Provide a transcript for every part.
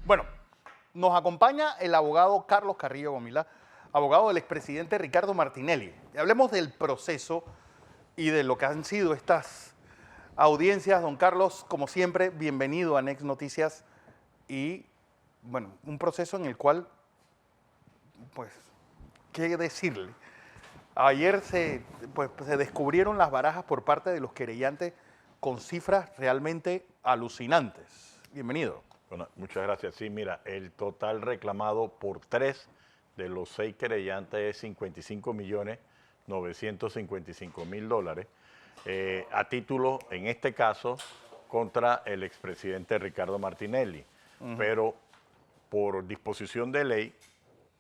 Bueno, nos acompaña el abogado Carlos Carrillo Gomila, abogado del expresidente Ricardo Martinelli. Y hablemos del proceso y de lo que han sido estas audiencias. Don Carlos, como siempre, bienvenido a Next Noticias. Y, bueno, un proceso en el cual, pues, ¿qué decirle? Ayer se descubrieron las barajas por parte de los querellantes con cifras realmente alucinantes. Bienvenido. Bueno, muchas gracias. Sí, mira, el total reclamado por 3 de los 6 querellantes es 55.955.000 dólares, a título, en este caso, contra el expresidente Ricardo Martinelli. Pero por disposición de ley,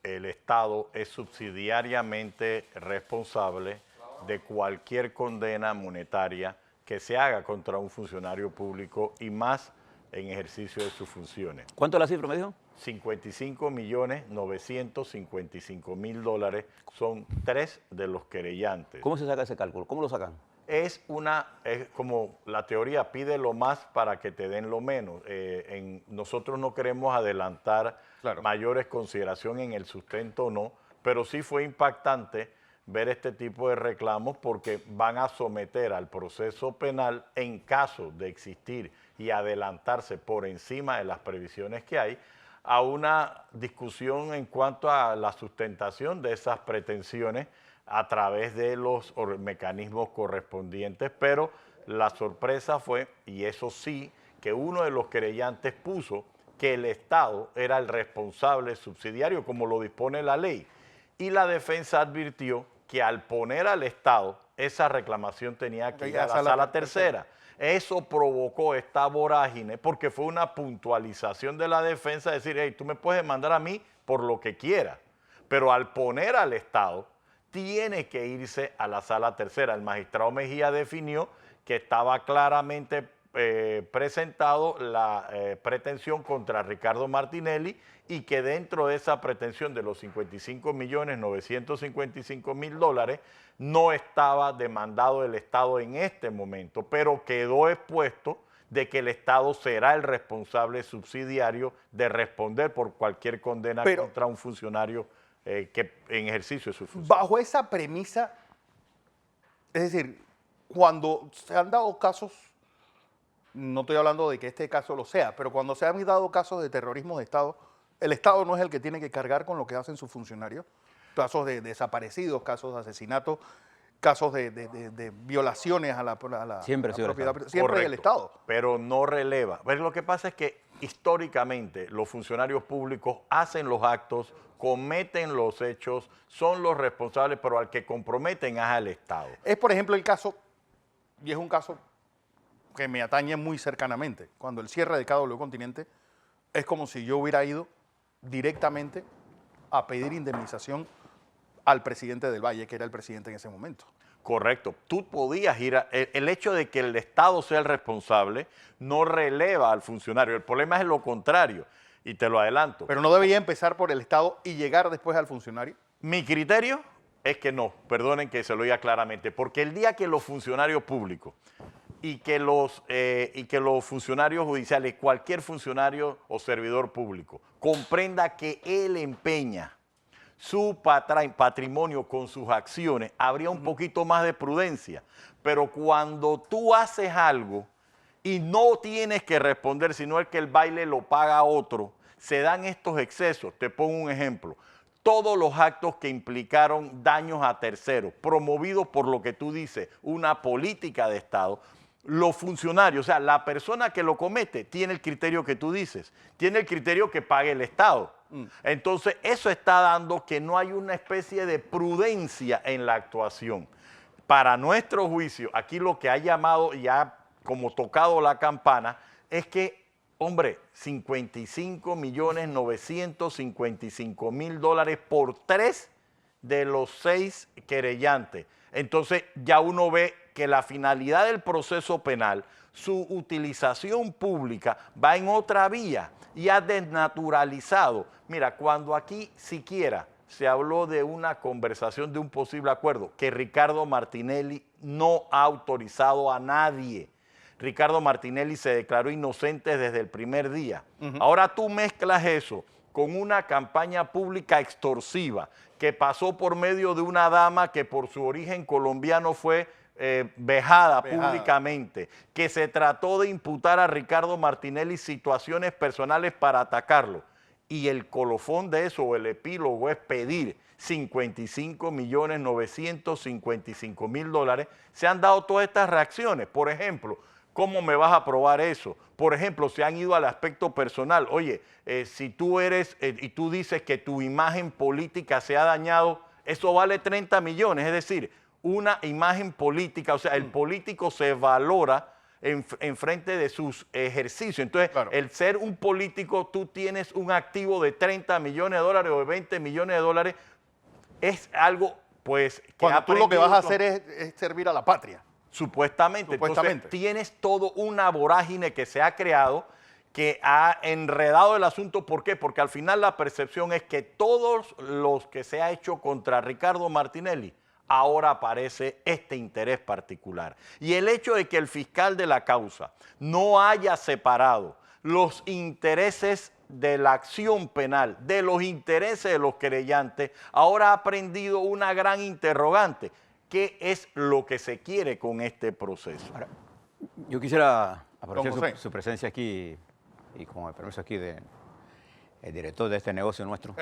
el Estado es subsidiariamente responsable de cualquier condena monetaria que se haga contra un funcionario público y más en ejercicio de sus funciones. ¿Cuánto es la cifra, me dijo? 55.955.000 dólares son 3 de los querellantes. ¿Cómo se saca ese cálculo? ¿Cómo lo sacan? Es como la teoría, pide lo más para que te den lo menos. Nosotros no queremos adelantar mayores consideraciones en el sustento o no, pero sí fue impactante ver este tipo de reclamos porque van a someter al proceso penal en caso de existir y adelantarse por encima de las previsiones que hay a una discusión en cuanto a la sustentación de esas pretensiones a través de los mecanismos correspondientes, pero la sorpresa fue, y eso sí, que uno de los querellantes puso que el Estado era el responsable subsidiario, como lo dispone la ley, y la defensa advirtió que al poner al Estado, esa reclamación tenía que ir a la sala tercera. Eso provocó esta vorágine porque fue una puntualización de la defensa, decir, hey, tú me puedes demandar a mí por lo que quieras, pero al poner al Estado, tiene que irse a la sala tercera. El magistrado Mejía definió que estaba claramente presentado la pretensión contra Ricardo Martinelli y que dentro de esa pretensión de los 55.955.000 dólares no estaba demandado el Estado en este momento, pero quedó expuesto de que el Estado será el responsable subsidiario de responder por cualquier condena contra un funcionario que en ejercicio de su función. Bajo esa premisa, es decir, cuando se han dado casos, no estoy hablando de que este caso lo sea, pero cuando se han dado casos de terrorismo de Estado, el Estado no es el que tiene que cargar con lo que hacen sus funcionarios. Casos de desaparecidos, casos de asesinatos, casos de violaciones a la propiedad. Siempre Correcto, el Estado. Pero no releva. Pero lo que pasa es que históricamente los funcionarios públicos hacen los actos, cometen los hechos, son los responsables, pero al que comprometen es al Estado. Es, por ejemplo, el caso, y es un caso que me atañe muy cercanamente, cuando el cierre de KW Continente es como si yo hubiera ido directamente a pedir indemnización al presidente del Valle, que era el presidente en ese momento. Correcto. Tú podías ir el hecho de que el Estado sea el responsable no releva al funcionario. El problema es lo contrario, y te lo adelanto. Pero no debería empezar por el Estado y llegar después al funcionario. Mi criterio es que no, perdonen que se lo diga claramente, porque el día que los funcionarios públicos y que los funcionarios judiciales, cualquier funcionario o servidor público, comprenda que él empeña su patrimonio con sus acciones, habría un poquito más de prudencia. Pero cuando tú haces algo y no tienes que responder, sino el que el baile lo paga otro, se dan estos excesos. Te pongo un ejemplo. Todos los actos que implicaron daños a terceros, promovidos por lo que tú dices, una política de Estado, los funcionarios, o sea, la persona que lo comete tiene el criterio que tú dices, tiene el criterio que pague el Estado. Entonces, eso está dando que no hay una especie de prudencia en la actuación. Para nuestro juicio, aquí lo que ha llamado y ha como tocado la campana es que, hombre, 55.955.000 dólares por 3 de los 6 querellantes. Entonces, ya uno ve que la finalidad del proceso penal, su utilización pública va en otra vía y ha desnaturalizado. Mira, cuando aquí siquiera se habló de una conversación de un posible acuerdo que Ricardo Martinelli no ha autorizado a nadie. Ricardo Martinelli se declaró inocente desde el primer día. Ahora tú mezclas eso con una campaña pública extorsiva que pasó por medio de una dama que por su origen colombiano fue vejada públicamente, que se trató de imputar a Ricardo Martinelli situaciones personales para atacarlo. Y el colofón de eso, o el epílogo, es pedir 55.955.000 dólares. Se han dado todas estas reacciones. Por ejemplo, ¿cómo me vas a probar eso? Por ejemplo, se han ido al aspecto personal. Oye, si tú eres y tú dices que tu imagen política se ha dañado, eso vale 30 millones. Es decir, una imagen política, o sea, el político se valora en frente de sus ejercicios. Entonces, claro, el ser un político, tú tienes un activo de 30 millones de dólares o de 20 millones de dólares, es algo, pues, que cuando tú lo que vas a hacer es servir a la patria. Supuestamente. Entonces, tienes todo una vorágine que se ha creado, que ha enredado el asunto. ¿Por qué? Porque al final la percepción es que todos los que se ha hecho contra Ricardo Martinelli, ahora aparece este interés particular. Y el hecho de que el fiscal de la causa no haya separado los intereses de la acción penal de los intereses de los querellantes, ahora ha prendido una gran interrogante. ¿Qué es lo que se quiere con este proceso? Ahora, yo quisiera aprovechar su presencia aquí y con el permiso aquí del director de este negocio nuestro.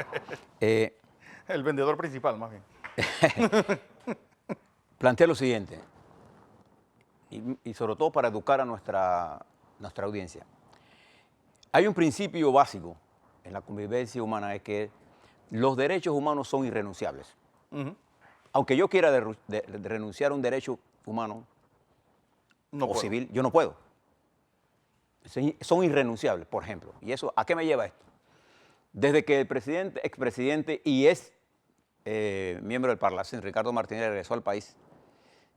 El vendedor principal, más bien. Plantea lo siguiente, y sobre todo para educar a nuestra audiencia. Hay un principio básico en la convivencia humana, es que los derechos humanos son irrenunciables. Aunque yo quiera renunciar a un derecho humano civil, yo no puedo. Son irrenunciables, por ejemplo. ¿Y eso a qué me lleva esto? Desde que el expresidente y miembro del Parlacén, Ricardo Martinelli, regresó al país,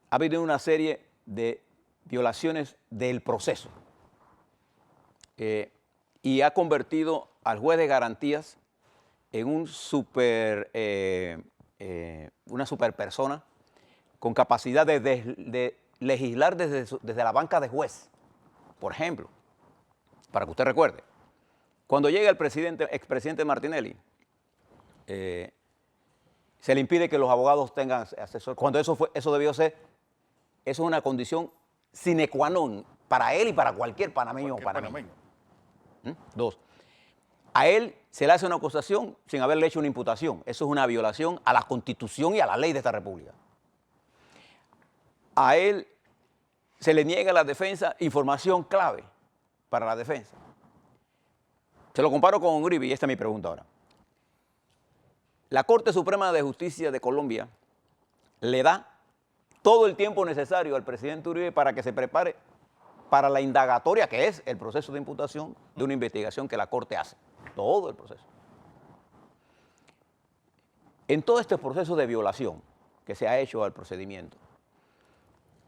ha habido una serie de violaciones del proceso y ha convertido al juez de garantías en una super persona con capacidad de legislar desde la banca de juez. Por ejemplo, para que usted recuerde, cuando llega el expresidente Martinelli, se le impide que los abogados tengan asesor. Cuando eso debió ser, eso es una condición sine qua non para él y para cualquier panameño o panameña. Dos, a él se le hace una acusación sin haberle hecho una imputación. Eso es una violación a la Constitución y a la ley de esta República. A él se le niega a la defensa información clave para la defensa. Se lo comparo con Uribe y esta es mi pregunta ahora. La Corte Suprema de Justicia de Colombia le da todo el tiempo necesario al presidente Uribe para que se prepare para la indagatoria, que es el proceso de imputación de una investigación que la Corte hace. Todo el proceso. En todo este proceso de violación que se ha hecho al procedimiento,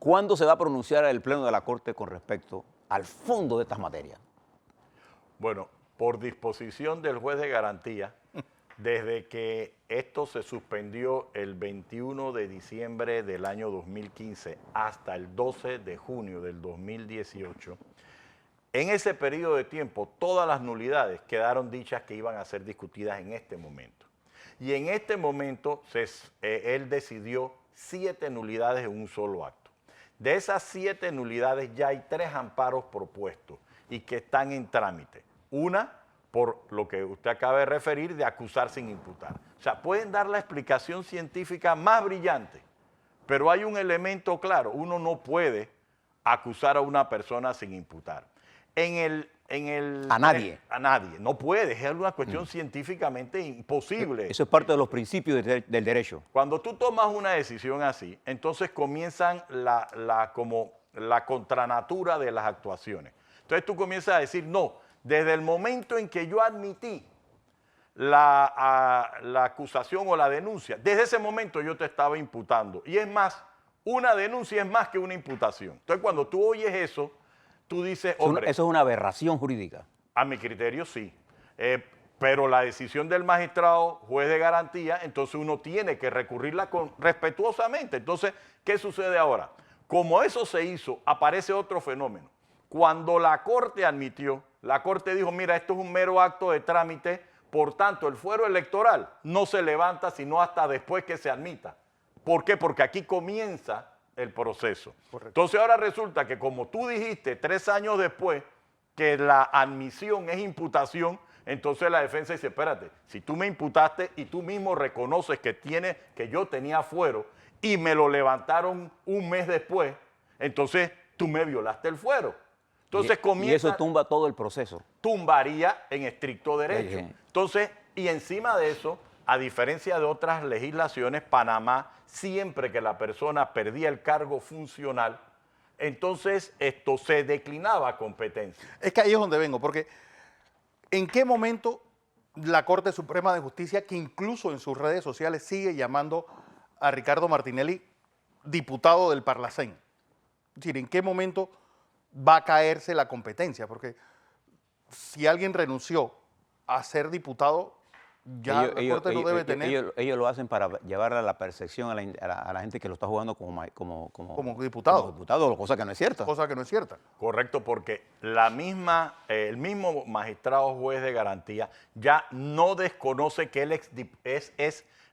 ¿cuándo se va a pronunciar el Pleno de la Corte con respecto al fondo de estas materias? Bueno, por disposición del juez de garantía, desde que esto se suspendió el 21 de diciembre del año 2015 hasta el 12 de junio del 2018, en ese periodo de tiempo todas las nulidades quedaron dichas que iban a ser discutidas en este momento. Y en este momento él decidió 7 nulidades en un solo acto. De esas 7 nulidades ya hay 3 amparos propuestos y que están en trámite. Una, por lo que usted acaba de referir, de acusar sin imputar. O sea, pueden dar la explicación científica más brillante, pero hay un elemento claro: uno no puede acusar a una persona sin imputar. A nadie. A nadie. No puede, es una cuestión científicamente imposible. Eso es parte de los principios del derecho. Cuando tú tomas una decisión así, entonces comienzan la contranatura de las actuaciones. Entonces tú comienzas a decir, no, desde el momento en que yo admití la acusación o la denuncia, desde ese momento yo te estaba imputando. Y es más, una denuncia es más que una imputación. Entonces cuando tú oyes eso, tú dices, hombre... Eso es una aberración jurídica. A mi criterio, sí. Pero la decisión del magistrado, juez de garantía, entonces uno tiene que recurrirla respetuosamente. Entonces, ¿qué sucede ahora? Como eso se hizo, aparece otro fenómeno. Cuando la Corte admitió, la Corte dijo, mira, esto es un mero acto de trámite, por tanto, el fuero electoral no se levanta sino hasta después que se admita. ¿Por qué? Porque aquí comienza el proceso. Correcto. Entonces ahora resulta que como tú dijiste 3 años después que la admisión es imputación, entonces la defensa dice, espérate, si tú me imputaste y tú mismo reconoces que yo tenía fuero y me lo levantaron un mes después, entonces tú me violaste el fuero. Entonces y eso tumba todo el proceso. Tumbaría en estricto derecho. Sí. Entonces, y encima de eso, a diferencia de otras legislaciones, Panamá, siempre que la persona perdía el cargo funcional, entonces esto se declinaba competencia. Es que ahí es donde vengo, porque ¿en qué momento la Corte Suprema de Justicia, que incluso en sus redes sociales sigue llamando a Ricardo Martinelli diputado del Parlacén? Es decir, ¿en qué momento va a caerse la competencia? Porque si alguien renunció a ser diputado, ya la Corte no debe tener... Ellos lo hacen para llevar a la percepción a la gente que lo está jugando como diputado. Como diputado, cosa que no es cierta. Cosa que no es cierta. Correcto, porque el mismo magistrado juez de garantía ya no desconoce que él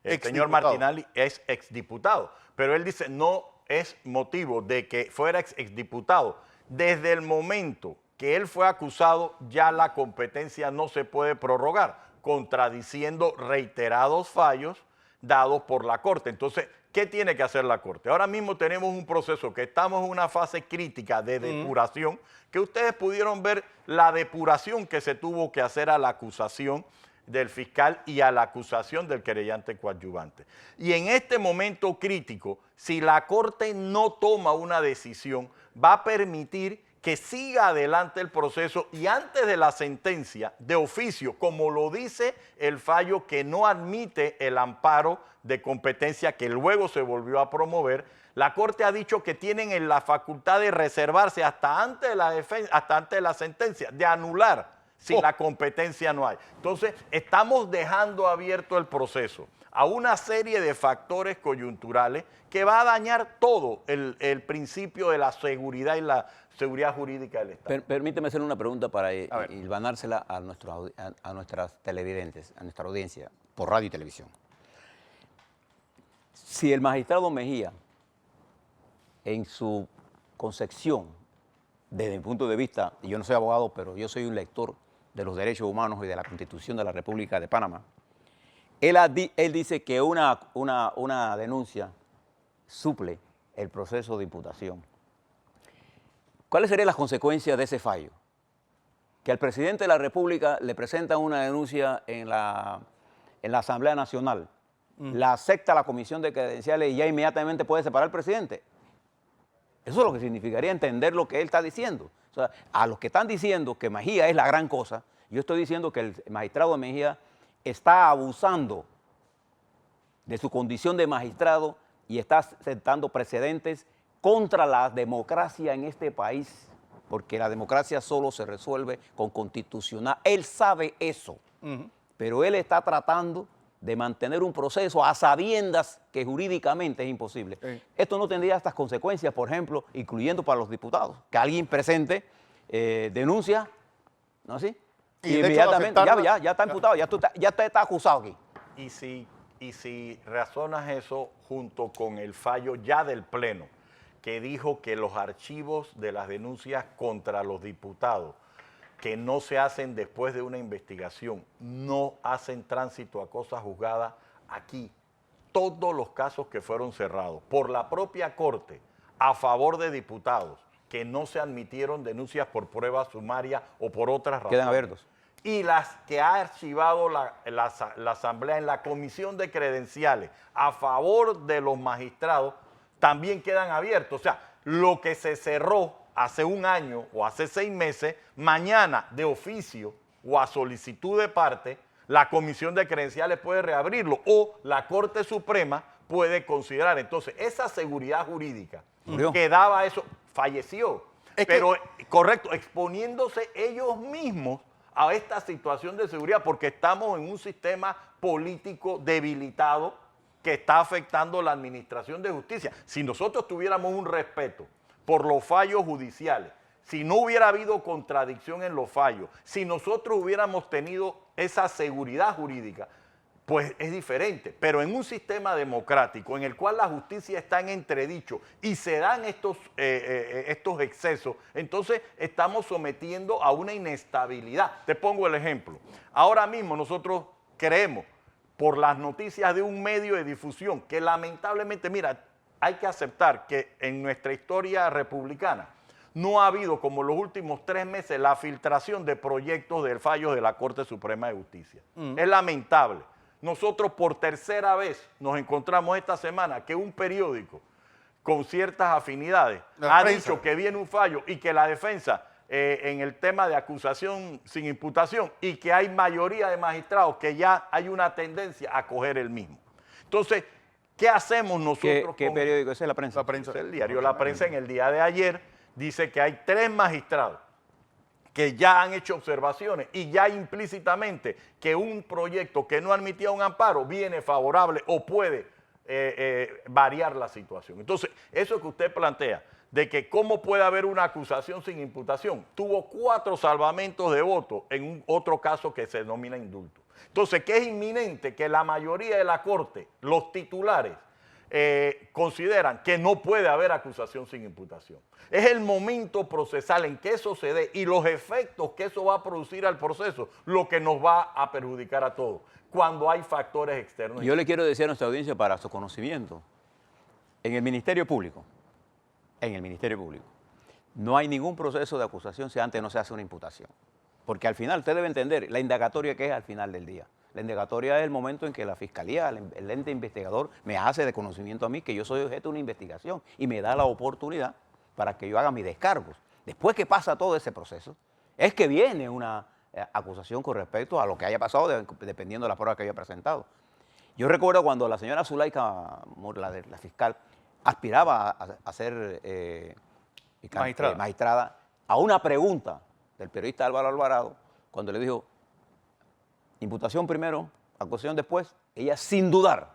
el señor Martinelli es exdiputado, pero él dice no es motivo de que fuera exdiputado. Desde el momento que él fue acusado, ya la competencia no se puede prorrogar, contradiciendo reiterados fallos dados por la Corte. Entonces, ¿qué tiene que hacer la Corte? Ahora mismo tenemos un proceso que estamos en una fase crítica de depuración, que ustedes pudieron ver la depuración que se tuvo que hacer a la acusación del fiscal y a la acusación del querellante coadyuvante. Y en este momento crítico, si la Corte no toma una decisión, va a permitir que siga adelante el proceso y antes de la sentencia de oficio, como lo dice el fallo que no admite el amparo de competencia que luego se volvió a promover, la Corte ha dicho que tienen la facultad de reservarse hasta antes de la sentencia, de anular si la competencia no hay. Entonces, estamos dejando abierto el proceso a una serie de factores coyunturales que va a dañar todo el principio de la seguridad y la seguridad jurídica del Estado. Permíteme hacer una pregunta para hilvanársela a nuestras televidentes, a nuestra audiencia, por radio y televisión. Si el magistrado Mejía, en su concepción, desde mi punto de vista, y yo no soy abogado, pero yo soy un lector de los derechos humanos y de la Constitución de la República de Panamá, él dice que una denuncia suple el proceso de imputación. ¿Cuáles serían las consecuencias de ese fallo? Que al presidente de la República le presentan una denuncia en la Asamblea Nacional, la acepta la Comisión de Credenciales y ya inmediatamente puede separar al presidente. Eso es lo que significaría entender lo que él está diciendo. O sea, a los que están diciendo que Mejía es la gran cosa, yo estoy diciendo que el magistrado Mejía está abusando de su condición de magistrado y está sentando precedentes contra la democracia en este país, porque la democracia solo se resuelve con constitucional. Él sabe eso, pero él está tratando de mantener un proceso a sabiendas que jurídicamente es imposible. Esto no tendría estas consecuencias, por ejemplo, incluyendo para los diputados, que alguien presente denuncia, ¿no así? Y inmediatamente, ya está imputado, ya usted está acusado aquí. Y si razonas eso junto con el fallo ya del Pleno, que dijo que los archivos de las denuncias contra los diputados que no se hacen después de una investigación, no hacen tránsito a cosa juzgada aquí. Todos los casos que fueron cerrados por la propia Corte a favor de diputados que no se admitieron denuncias por prueba sumaria o por otras razones. Quedan abiertos. Y las que ha archivado la Asamblea en la Comisión de Credenciales a favor de los magistrados también quedan abiertos. O sea, lo que se cerró hace un año o hace 6 meses, mañana de oficio o a solicitud de parte, la Comisión de Credenciales puede reabrirlo o la Corte Suprema puede considerar. Entonces, esa seguridad jurídica que daba eso, falleció. Correcto, exponiéndose ellos mismos a esta situación de seguridad porque estamos en un sistema político debilitado que está afectando la administración de justicia. Si nosotros tuviéramos un respeto por los fallos judiciales, si no hubiera habido contradicción en los fallos, si nosotros hubiéramos tenido esa seguridad jurídica, pues es diferente. Pero en un sistema democrático en el cual la justicia está en entredicho y se dan estos excesos, entonces estamos sometiendo a una inestabilidad. Te pongo el ejemplo. Ahora mismo nosotros creemos, por las noticias de un medio de difusión, que lamentablemente, mira, hay que aceptar que en nuestra historia republicana no ha habido, como los últimos 3 meses, la filtración de proyectos del fallo de la Corte Suprema de Justicia. Es lamentable. Nosotros por tercera vez nos encontramos esta semana que un periódico con ciertas afinidades ha dicho que viene un fallo y que la defensa en el tema de acusación sin imputación y que hay mayoría de magistrados que ya hay una tendencia a coger el mismo. Entonces, ¿qué hacemos nosotros? ¿Qué periódico? ¿Esa es la prensa? La prensa. Es el diario La Prensa. En el día de ayer dice que hay 3 magistrados que ya han hecho observaciones y ya implícitamente que un proyecto que no admitía un amparo viene favorable o puede variar la situación. Entonces, eso que usted plantea, de que cómo puede haber una acusación sin imputación, tuvo 4 salvamentos de votos en un otro caso que se denomina indulto. Entonces, que es inminente que la mayoría de la Corte, los titulares, consideran que no puede haber acusación sin imputación. Es el momento procesal en que eso se dé y los efectos que eso va a producir al proceso lo que nos va a perjudicar a todos cuando hay factores externos. Yo le quiero decir a nuestra audiencia para su conocimiento, en el Ministerio Público, no hay ningún proceso de acusación si antes no se hace una imputación. Porque al final, usted debe entender, la indagatoria que es al final del día. La indagatoria es el momento en que la fiscalía, el ente investigador, me hace de conocimiento a mí que yo soy objeto de una investigación y me da la oportunidad para que yo haga mis descargos. Después que pasa todo ese proceso, es que viene una acusación con respecto a lo que haya pasado, dependiendo de la prueba que haya presentado. Yo recuerdo cuando la señora Zulaika, la fiscal, aspiraba a ser magistrada, a una pregunta del periodista Álvaro Alvarado, cuando le dijo, imputación primero, acusación después, ella sin dudar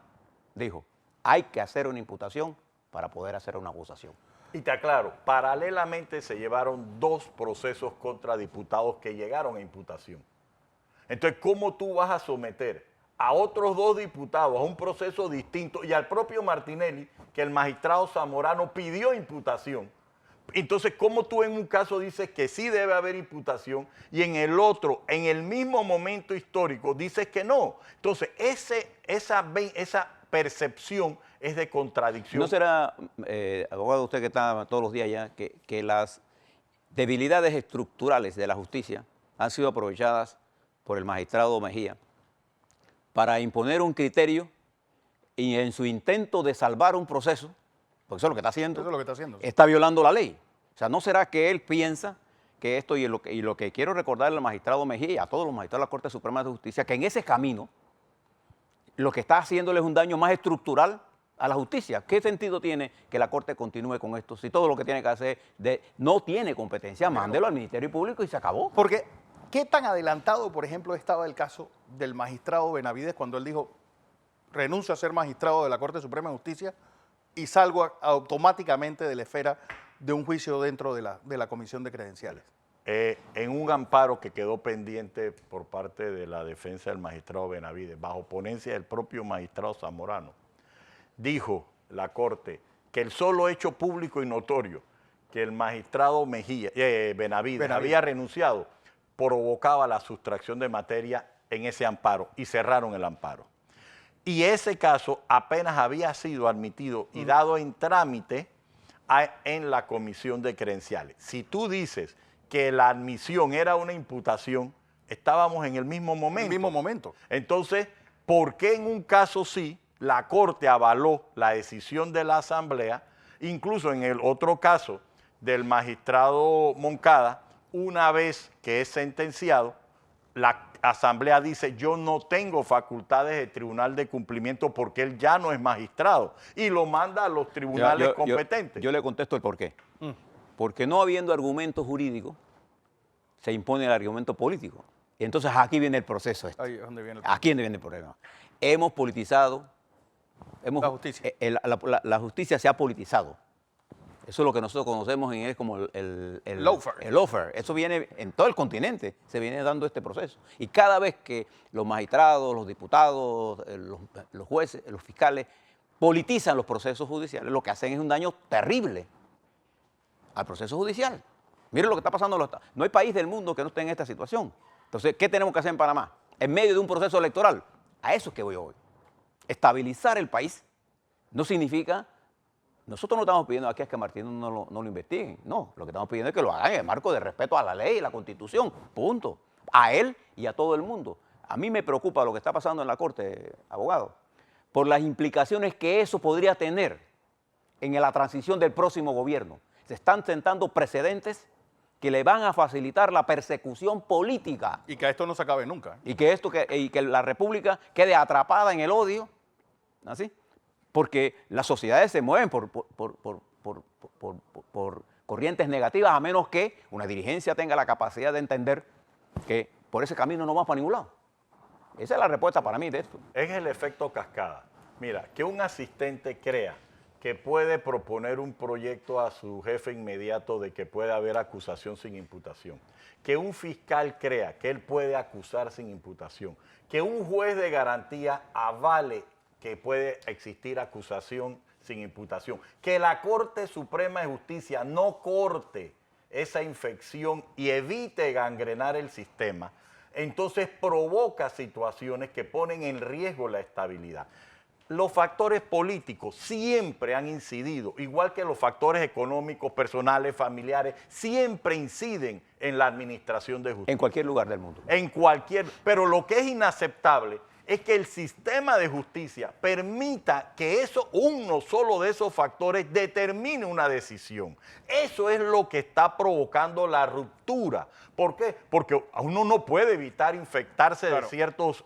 dijo, hay que hacer una imputación para poder hacer una acusación. Y te aclaro, paralelamente se llevaron 2 procesos contra diputados que llegaron a imputación. Entonces, ¿cómo tú vas a someter a otros 2 diputados a un proceso distinto y al propio Martinelli, que el magistrado Zamorano pidió imputación? Entonces, ¿cómo tú en un caso dices que sí debe haber imputación y en el otro, en el mismo momento histórico, dices que no? Entonces, esa percepción es de contradicción. ¿No será, abogado, usted que está todos los días allá, que las debilidades estructurales de la justicia han sido aprovechadas por el magistrado Mejía para imponer un criterio y en su intento de salvar un proceso, porque eso es lo que está haciendo, está violando la ley? O sea, ¿no será que él piensa que esto, y lo que quiero recordarle al magistrado Mejía y a todos los magistrados de la Corte Suprema de Justicia, que en ese camino lo que está haciéndole es un daño más estructural a la justicia? ¿Qué sentido tiene que la Corte continúe con esto? Si todo lo que tiene que hacer no tiene competencia, mándelo al Ministerio Público y se acabó. Porque, ¿qué tan adelantado, por ejemplo, estaba el caso del magistrado Benavides cuando él dijo, renuncio a ser magistrado de la Corte Suprema de Justicia y salgo automáticamente de la esfera de un juicio dentro de la Comisión de Credenciales? En un amparo que quedó pendiente por parte de la defensa del magistrado Benavides, bajo ponencia del propio magistrado Zamorano, dijo la Corte que el solo hecho público y notorio que el magistrado Benavides había renunciado provocaba la sustracción de materia en ese amparo y cerraron el amparo. Y ese caso apenas había sido admitido y dado en trámite en la Comisión de Credenciales. Si tú dices que la admisión era una imputación, estábamos en el mismo momento. En el mismo momento. Entonces, ¿por qué en un caso sí la Corte avaló la decisión de la Asamblea? Incluso en el otro caso del magistrado Moncada, una vez que es sentenciado, la Asamblea dice, yo no tengo facultades de tribunal de cumplimiento porque él ya no es magistrado, y lo manda a los tribunales competentes. Yo le contesto el por qué. Porque no habiendo argumentos jurídicos, se impone el argumento político. Y entonces aquí viene el proceso. Ahí es donde viene el aquí es donde viene el problema. Hemos politizado, la justicia. La justicia se ha politizado. Eso es lo que nosotros conocemos en inglés como el lawfare. El lawfare. Eso viene en todo el continente, se viene dando este proceso. Y cada vez que los magistrados, los diputados, los jueces, los fiscales politizan los procesos judiciales, lo que hacen es un daño terrible al proceso judicial. Miren lo que está pasando en los estados. No hay país del mundo que no esté en esta situación. Entonces, ¿qué tenemos que hacer en Panamá? En medio de un proceso electoral. A eso es que voy hoy. Estabilizar el país no significa... Nosotros no estamos pidiendo aquí es que Martínez no lo investiguen. No, lo que estamos pidiendo es que lo hagan en el marco de respeto a la ley y la Constitución. Punto. A él y a todo el mundo. A mí me preocupa lo que está pasando en la Corte, abogado, por las implicaciones que eso podría tener en la transición del próximo gobierno. Se están sentando precedentes que le van a facilitar la persecución política. Y que esto no se acabe nunca. Y que la República quede atrapada en el odio, ¿así? Porque las sociedades se mueven por corrientes negativas, a menos que una dirigencia tenga la capacidad de entender que por ese camino no vamos para ningún lado. Esa es la respuesta para mí de esto. Es el efecto cascada. Mira, que un asistente crea que puede proponer un proyecto a su jefe inmediato de que puede haber acusación sin imputación. Que un fiscal crea que él puede acusar sin imputación. Que un juez de garantía avale que puede existir acusación sin imputación. Que la Corte Suprema de Justicia no corte esa infección y evite gangrenar el sistema, entonces provoca situaciones que ponen en riesgo la estabilidad. Los factores políticos siempre han incidido, igual que los factores económicos, personales, familiares, siempre inciden en la administración de justicia. En cualquier lugar del mundo. Pero lo que es inaceptable es que el sistema de justicia permita que uno solo de esos factores determine una decisión. Eso es lo que está provocando la ruptura. ¿Por qué? Porque uno no puede evitar infectarse de ciertos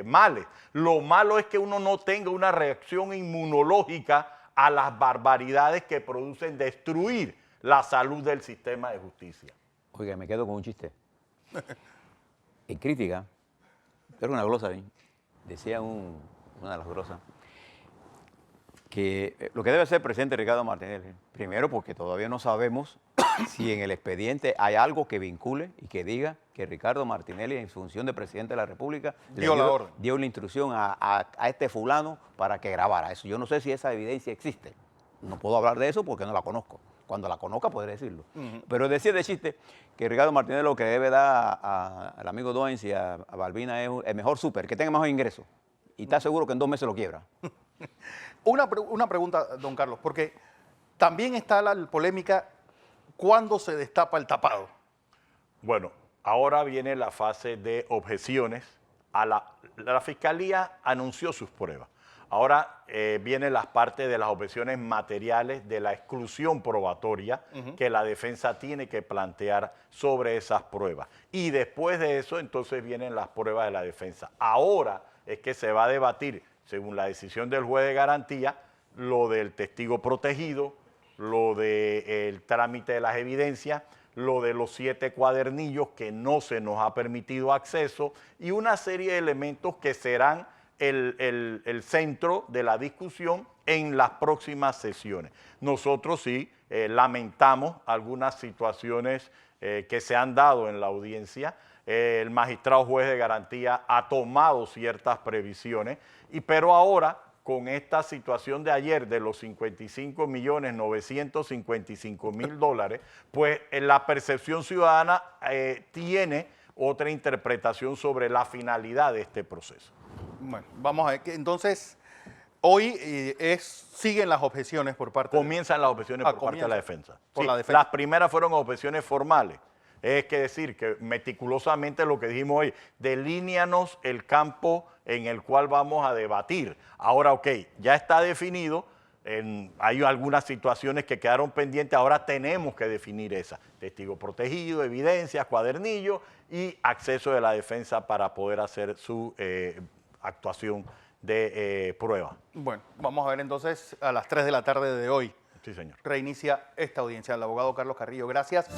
males. Lo malo es que uno no tenga una reacción inmunológica a las barbaridades que producen destruir la salud del sistema de justicia. Oiga, me quedo con un chiste. En crítica, era una glosa, ¿eh? Decía una de las glosas, que lo que debe hacer el presidente Ricardo Martinelli, primero porque todavía no sabemos si en el expediente hay algo que vincule y que diga que Ricardo Martinelli, en función de presidente de la República, dio la instrucción a este fulano para que grabara eso. Yo no sé si esa evidencia existe. No puedo hablar de eso porque no la conozco. Cuando la conozca podré decirlo. Pero decía de chiste que Ricardo Martinelli lo que debe dar al amigo Doens y a Balbina es el mejor súper, que tenga mejor ingreso. Y está seguro que en 2 meses lo quiebra. Una pregunta, don Carlos, porque también está la polémica cuando se destapa el tapado. Bueno, ahora viene la fase de objeciones. La Fiscalía anunció sus pruebas. Ahora vienen las partes de las objeciones materiales de la exclusión probatoria que la defensa tiene que plantear sobre esas pruebas. Y después de eso, entonces vienen las pruebas de la defensa. Ahora es que se va a debatir, según la decisión del juez de garantía, lo del testigo protegido, lo del trámite de las evidencias, lo de los 7 cuadernillos que no se nos ha permitido acceso y una serie de elementos que serán el centro de la discusión en las próximas sesiones. Nosotros sí lamentamos algunas situaciones que se han dado en la audiencia. El magistrado juez de garantía ha tomado ciertas previsiones, pero ahora con esta situación de ayer de los 55.955.000 dólares, pues la percepción ciudadana tiene otra interpretación sobre la finalidad de este proceso. Bueno, vamos a ver. Entonces, hoy siguen las objeciones por parte Comienzan las objeciones por parte de la defensa. Por Sí, la defensa. Las primeras fueron objeciones formales. Es que decir que meticulosamente lo que dijimos hoy, delíneanos el campo en el cual vamos a debatir. Ahora, ok, ya está definido, hay algunas situaciones que quedaron pendientes, ahora tenemos que definir esas. Testigo protegido, evidencias, cuadernillo y acceso de la defensa para poder hacer su actuación de prueba. Bueno, vamos a ver entonces a las 3 de la tarde de hoy. Sí, señor. Reinicia esta audiencia. El abogado Carlos Carrillo, gracias.